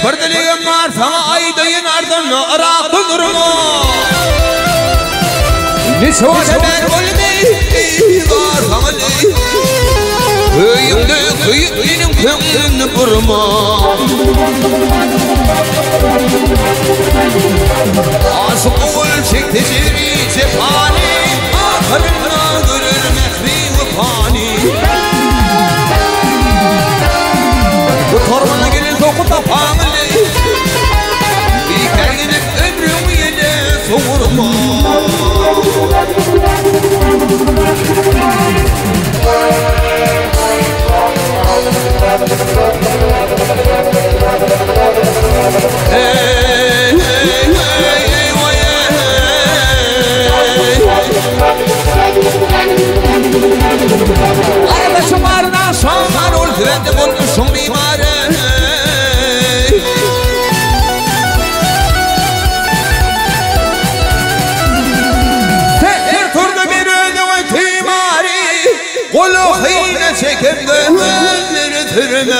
Bardaliga mar sama aydayin ardan ara durma Nisvada ben oldi var famali Köyümde köyüm kömlünü burma Aşık ol çekti zirvi cephani Akarına görür mehri ve pani Bu tormana gelin sokuta famili Bir gelgidip ömrüm yine soğurma Arada şumarına şamar ol Trende bulmuşum mimarı Tekir turda bir öde ve timari Kulu hıyne çekim gözleri türme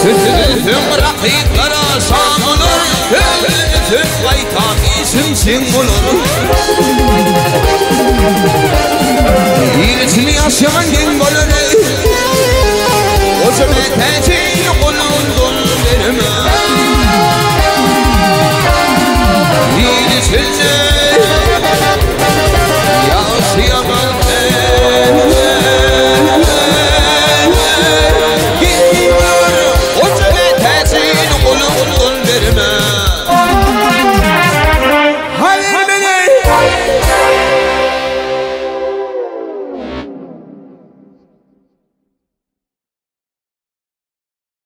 Sözüm rakiplara şam olur Sözüm kaytan isimsin olur İyilesini yaşayan gün olur O cümle tecih